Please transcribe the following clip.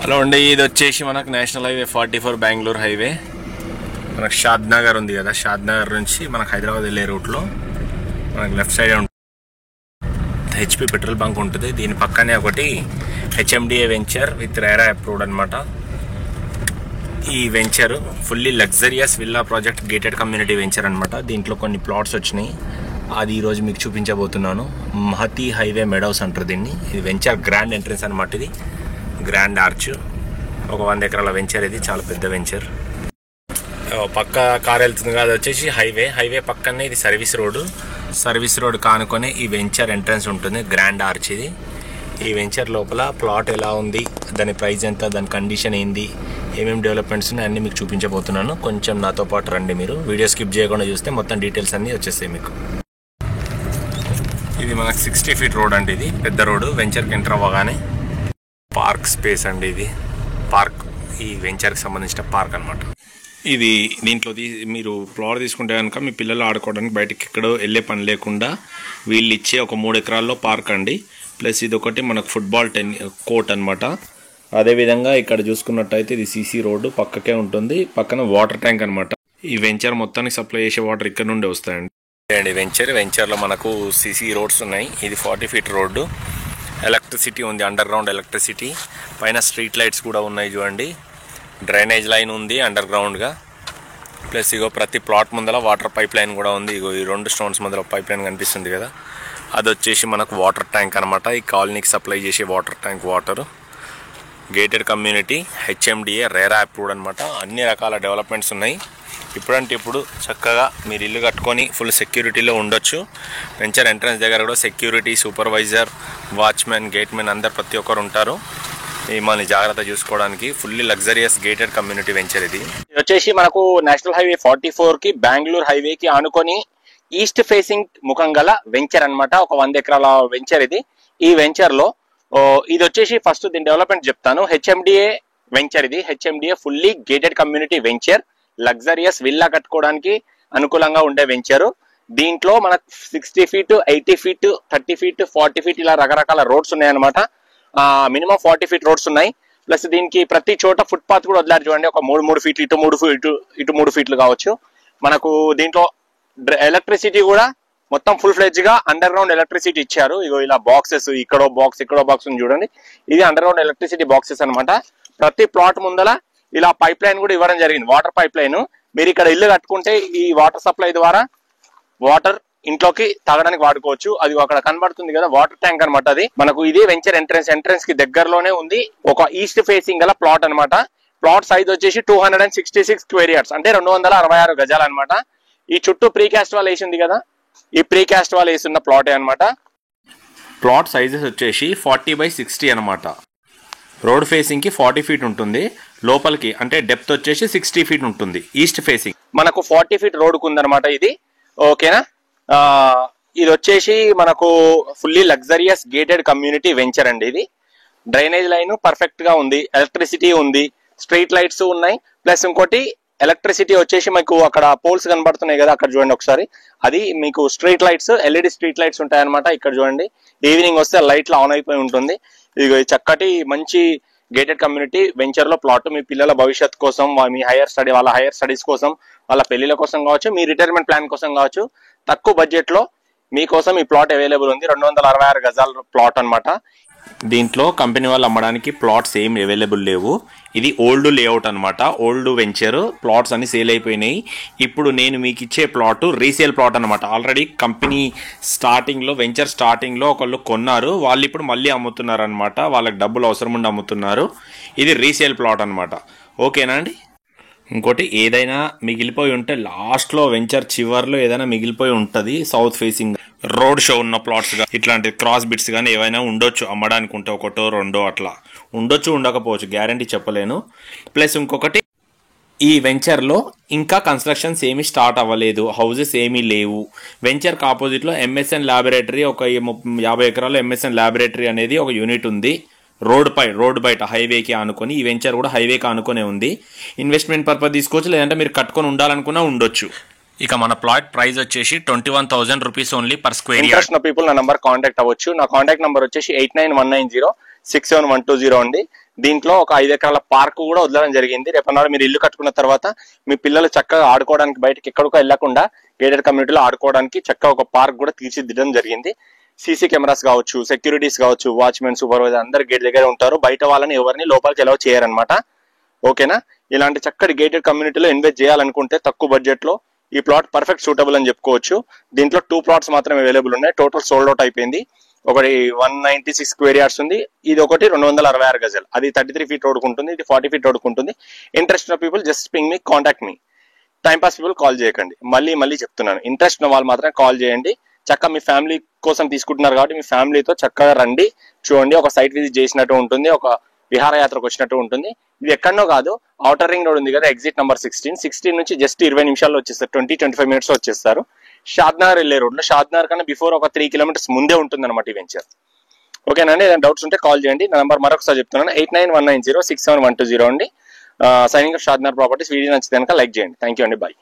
Hello అండి, ఇది వచ్చేసి మనకు నేషనల్ హైవే 44 బెంగళూరు హైవే. మనకు షాద్ నగర్ ఉంది కదా, షాద్ నగర్ నుంచి మనకు హైదరాబాద్ వెళ్ళే రూట్లో మనకు left side HP petrol bunk ఉంటుంది. దీని పక్కనే ఒకటి HMDA venture with RERA approved అనమాట. ఈ venture fully luxurious villa project gated community venture అనమాట. దీంట్లో కొన్ని ప్లాట్స్ వచ్చినాయి, అది ఈరోజు మీకు చూపించబోతున్నాను. మహతి హైవే మెడౌస్ అంటారు దీన్ని. ఇది వెంచర్ గ్రాండ్ ఎంట్రన్స్ అనమాట. ఇది గ్రాండ్ ఆర్చ్, ఒక 100 ఎకరాల వెంచర్. ఇది చాలా పెద్ద వెంచర్. పక్క కార్ వెళ్తుంది కదా, అది వచ్చేసి హైవే పక్కనే ఇది సర్వీస్ రోడ్ కానుకొని ఈ వెంచర్ ఎంట్రన్స్ ఉంటుంది. గ్రాండ్ ఆర్చ్ ఇది. ఈ వెంచర్ లోపల ప్లాట్ ఎలా ఉంది, దాని ప్రైస్ ఎంత, దాని కండిషన్ ఏంది, ఏమేమి డెవలప్మెంట్స్ ఉన్నాయి అన్నీ మీకు చూపించబోతున్నాను. కొంచెం నాతో పాటు రండి. మీరు వీడియో స్కిప్ చేయకుండా చూస్తే మొత్తం డీటెయిల్స్ అన్నీ వచ్చేస్తాయి మీకు. ఇది మనకు 60 ఫీట్ రోడ్ అండి. ఇది పెద్ద రోడ్డు. వెంచర్కి ఎంటర్ అవ్వగానే పార్క్ స్పేస్ అండి. ఇది పార్క్, ఈ వెంచర్కి సంబంధించిన పార్క్ అనమాట. ఇది దీంట్లో మీరు ప్లాట్ తీసుకుంటే కనుక మీ పిల్లలు ఆడుకోవడానికి బయటకి ఎక్కడో వెళ్ళే పని లేకుండా వీళ్ళు ఇచ్చే ఒక 3 ఎకరాల్లో పార్క్ అండి. ప్లస్ ఇది ఒకటి మనకు ఫుట్బాల్ కోర్ట్ అనమాట. అదేవిధంగా ఇక్కడ చూసుకున్నట్టయితే ఇది సీసీ రోడ్డు పక్కకే ఉంటుంది. పక్కన వాటర్ ట్యాంక్ అనమాట. ఈ వెంచర్ మొత్తానికి సప్లై చేసే వాటర్ ఇక్కడ నుండి వస్తాయండి. అండి వెంచర్లో మనకు సీసీ రోడ్స్ ఉన్నాయి. ఇది 40 ఫీట్ రోడ్డు. ఎలక్ట్రిసిటీ ఉంది, అండర్ గ్రౌండ్ ఎలక్ట్రిసిటీ. పైన స్ట్రీట్ లైట్స్ కూడా ఉన్నాయి చూడండి. డ్రైనేజ్ లైన్ ఉంది అండర్ గ్రౌండ్గా. ప్లస్ ఇగో ప్రతి ప్లాట్ ముందర వాటర్ పైప్ లైన్ కూడా ఉంది. ఇగో ఈ 2 స్టోన్స్ ముందర పైప్ లైన్ కనిపిస్తుంది కదా, అది వచ్చేసి మనకు వాటర్ ట్యాంక్ అనమాట. ఈ కాలనీకి సప్లై చేసే water tank. Water gated community, HMDA RERA approved అనమాట. అన్ని రకాల డెవలప్మెంట్స్ ఉన్నాయి. ఇప్పుడంటే ఇప్పుడు చక్కగా మీరు ఇల్లు కట్టుకొని ఫుల్ సెక్యూరిటీలో ఉండొచ్చు. వెంచర్ ఎంట్రన్స్ దగ్గర కూడా సెక్యూరిటీ, సూపర్వైజర్, వాచ్మెన్, గేట్మెన్ అందరు ప్రతి ఒక్కరు ఉంటారు మిమ్మల్ని జాగ్రత్త చూసుకోవడానికి. Fully luxurious gated community venture ఇది. వచ్చేసి మనకు నేషనల్ హైవే 44కి బెంగళూరు హైవేకి ఆనుకొని ఈస్ట్ ఫేసింగ్ ముఖం గల వెంచర్ అనమాట. ఒక 100 ఎకరాల వెంచర్ ఇది. ఈ వెంచర్ లో ఇది వచ్చేసి ఫస్ట్ దీని డెవలప్మెంట్ చెప్తాను. హెచ్ఎండిఏ వెంచర్ ఇది. HMDA fully gated community venture. Luxurious villa కట్టుకోవడానికి అనుకూలంగా ఉండే వెంచరు. దీంట్లో మనకు 60 ఫీట్, 80 ఫీట్, 30 ఫీట్, 40 ఫీట్ ఇలా రకరకాల రోడ్స్ ఉన్నాయి అనమాట. మినిమం 40 ఫీట్ రోడ్స్ ఉన్నాయి. ప్లస్ దీనికి ప్రతి చోట ఫుట్ పాత్ కూడా వదిలారు చూడండి. ఒక 3 ఫీట్లు ఇటు 3 ఫీట్లు కావచ్చు. మనకు దీంట్లో ఎలక్ట్రిసిటీ కూడా మొత్తం ఫుల్ ఫ్లెడ్జ్ గా అండర్ గ్రౌండ్ ఎలక్ట్రిసిటీ ఇచ్చారు. ఇగో ఇలా బాక్సెస్, ఇక్కడో బాక్స్ ఉంది చూడండి. ఇది అండర్ గ్రౌండ్ ఎలక్ట్రిసిటీ బాక్సెస్ అనమాట. ప్రతి ప్లాట్ ముందల ఇలా పైప్ లైన్ కూడా ఇవ్వడం జరిగింది, వాటర్ పైప్ లైన్. మీరు ఇక్కడ ఇల్లు కట్టుకుంటే ఈ వాటర్ సప్లై ద్వారా వాటర్ ఇంట్లోకి తాగడానికి వాడుకోవచ్చు. అది అక్కడ కనబడుతుంది కదా, వాటర్ ట్యాంక్ అనమాట. అది మనకు ఇది వెంచర్ ఎంట్రన్స్ కి దగ్గరలోనే ఉంది. ఒక ఈస్ట్ ఫేసింగ్ గల ప్లాట్ అనమాట. ప్లాట్ సైజ్ వచ్చేసి 266 స్క్వేర్ యార్డ్స్, అంటే 266 గజాలు అనమాట. ఈ చుట్టూ ప్రీకాస్ట్ వాల్ వేసింది కదా, ఈ ప్రీకాస్ట్ వాల్ వేసిన ప్లాటే అనమాట. ప్లాట్ సైజెస్ వచ్చేసి 40/60 అనమాట. రోడ్ ఫేసింగ్ కి 40 ఫీట్ ఉంటుంది. లోపలికి అంటే డెప్త్ వచ్చేసి 60 ఫీట్ ఉంటుంది. ఈస్ట్ ఫేసింగ్ మనకు 40 ఫీట్ రోడ్కు ఉందన్నమాట ఇది. ఓకేనా. ఇది వచ్చేసి మనకు fully luxurious gated community venture అండి. ఇది డ్రైనేజ్ లైన్ పర్ఫెక్ట్ గా ఉంది, ఎలక్ట్రిసిటీ ఉంది, స్ట్రీట్ లైట్స్ ఉన్నాయి. ప్లస్ ఇంకోటి ఎలక్ట్రిసిటీ వచ్చేసి మీకు అక్కడ పోల్స్ కనబడుతున్నాయి కదా, అక్కడ చూడండి ఒకసారి. అది మీకు street lights, LED street lights ఉంటాయి అనమాట. ఇక్కడ చూడంలు ఈవినింగ్ వస్తే లైట్లు ఆన్ అయిపోయి ఉంటుంది. ఇది చక్కటి మంచి గేటెడ్ కమ్యూనిటీ వెంచర్ లో ప్లాట్. మీ పిల్లల భవిష్యత్ కోసం, మీ వాళ్ళ హైయర్ స్టడీస్ కోసం, వాళ్ళ పెళ్లిల కోసం కావచ్చు, మీ రిటైర్మెంట్ ప్లాన్ కోసం కావచ్చు, తక్కువ బడ్జెట్ లో మీకోసం ఈ ప్లాట్ అవైలబుల్ ఉంది. 266 గజాల ప్లాట్ అనమాట. దీంట్లో కంపెనీ వాళ్ళు అమ్మడానికి ప్లాట్స్ ఏం అవైలబుల్ లేవు. ఇది ఓల్డ్ లేఅవుట్ అనమాట. ఓల్డ్ వెంచర్ ప్లాట్స్ అన్ని సేల్ అయిపోయినాయి. ఇప్పుడు నేను మీకు ఇచ్చే ప్లాట్ రీసేల్ ప్లాట్ అనమాట. ఆల్రెడీ కంపెనీ వెంచర్ స్టార్టింగ్ లో ఒకళ్ళు కొన్నారు, వాళ్ళు ఇప్పుడు మళ్ళీ అమ్ముతున్నారు అనమాట. వాళ్ళకి డబ్బులు అవసరం ఉండి అమ్ముతున్నారు. ఇది రీసేల్ ప్లాట్ అనమాట. ఓకేనా అండి. ఇంకోటి ఏదైనా మిగిలిపోయి ఉంటే లాస్ట్లో వెంచర్ చివర్లో ఏదైనా మిగిలిపోయి ఉంటుంది. సౌత్ ఫేసింగ్ రోడ్ షో ఉన్న ప్లాట్స్ గా ఇట్లాంటి క్రాస్ బిట్స్ కానీ ఏవైనా ఉండొచ్చు అమ్మడానికి ఉంటే, 1 2 అట్లా ఉండొచ్చు, ఉండకపోవచ్చు, గ్యారంటీ చెప్పలేను. ప్లస్ ఇంకొకటి ఈ వెంచర్లో ఇంకా కన్స్ట్రక్షన్స్ ఏమీ స్టార్ట్ అవ్వలేదు, హౌజెస్ ఏమీ లేవు. వెంచర్కి ఆపోజిట్లో ఎంఎస్ఎన్ ల్యాబొరేటరీ, ఒక 50 ఎకరాలు ఎంఎస్ఎన్ ల్యాబొరేటరీ అనేది ఒక యూనిట్ ఉంది. రోడ్ బయట హైవేకి ఆనుకొని. ఈ వెంచర్ కూడా హైవేకి ఆనుకునే ఉంది. ఇన్వెస్ట్మెంట్ పర్పస్ తీసుకోవచ్చు, లేదంటే మీరు కట్టుకొని ఉండాలనుకున్నా ఉండొచ్చు. ఇక మన ప్లాట్ ప్రైస్ వచ్చేసి 21,000 rupees only per square yard. Interest ఉన్న పీపుల్ నా నంబర్ కాంటాక్ట్ అవ్వచ్చు. నా కాంటాక్ట్ నంబర్ వచ్చేసి 8919067120 అండి. దీంట్లో ఒక 5 ఎకరాల పార్క్ కూడా వదలడం జరిగింది. రేపన్నాడు మీరు ఇల్లు కట్టుకున్న తర్వాత మీ పిల్లలు చక్కగా ఆడుకోవడానికి బయటకి ఎక్కడికో వెళ్లకుండా గేటెడ్ కమ్యూనిటీలో ఆడుకోవడానికి చక్కగా ఒక పార్క్ కూడా తీర్చిదిద్దడం జరిగింది. సీసీ కెమెరాస్ కావచ్చు, సెక్యూరిటీస్ కావచ్చు, వాచ్మెన్, సూపర్వైజర్ అందరు గేట్ దగ్గర ఉంటారు. బయట వాళ్ళని ఎవరిని లోపలికి ఎలా చేయరనమాట. ఓకేనా? ఇలాంటి చక్కటి గేటెడ్ కమ్యూనిటీలో ఇన్వెస్ట్ చేయాలనుకుంటే తక్కువ బడ్జెట్ లో ఈ ప్లాట్ పర్ఫెక్ట్ సూటబుల్ అని చెప్పుకోవచ్చు. దీంట్లో 2 ప్లాట్స్ మాత్రమే అవైలబుల్ ఉన్నాయి. టోటల్ సోల్డ్ అవుట్ అయిపోయింది. ఒకటి 196 స్క్వేర్ యార్డ్స్ ఉంది. ఇది ఒకటి 266 గజాలు. అది 33 ఫీట్ రోడ్కు ఉంటుంది, ఇది 40 ఫీట్ రోడ్కు ఉంటుంది. ఇంట్రెస్ట్ ఉన్న people just ping me, contact me. Time pass people call చేయకండి. మళ్ళీ చెప్తున్నాను, ఇంట్రెస్ట్ ఉన్న వాళ్ళు మాత్రం కాల్ చేయండి. చక్కగా మీ ఫ్యామిలీ కోసం తీసుకుంటున్నారు కాబట్టి మీ ఫ్యామిలీతో చక్కగా రండి, చూడండి. ఒక సైట్ విజిట్ చేసినట్టు ఉంటుంది, ఒక విహారయాత్రకు వచ్చినట్టు ఉంటుంది. ఇది ఎక్కడనో కాదు, ఔటర్ రింగ్ రోడ్ ఉంది కదా, ఎగ్జిట్ నెంబర్ 16 నుంచి జస్ట్ 20 నిమిషాల్లో వచ్చేస్తారు. 20-25 మినిట్స్ వచ్చేస్తారు. షాద్నగర్ వెళ్ళే రోడ్ లో, షాద్నగర్ కన్నా బిఫోర్ ఒక 3 కిలోమీటర్స్ ముందే ఉంటుంది అనమాట ఈ వెంచర్. ఓకేనండి? ఏదైనా డౌట్స్ ఉంటే కాల్ చేయండి. నా నెంబర్ మరొకసారి చెప్తున్నాను, 8919067120 అండి. Signing off Shadnagar properties. Video నచ్చితే కనుక లైక్ చేయండి. థ్యాంక్ యూ అండి. బాయ్.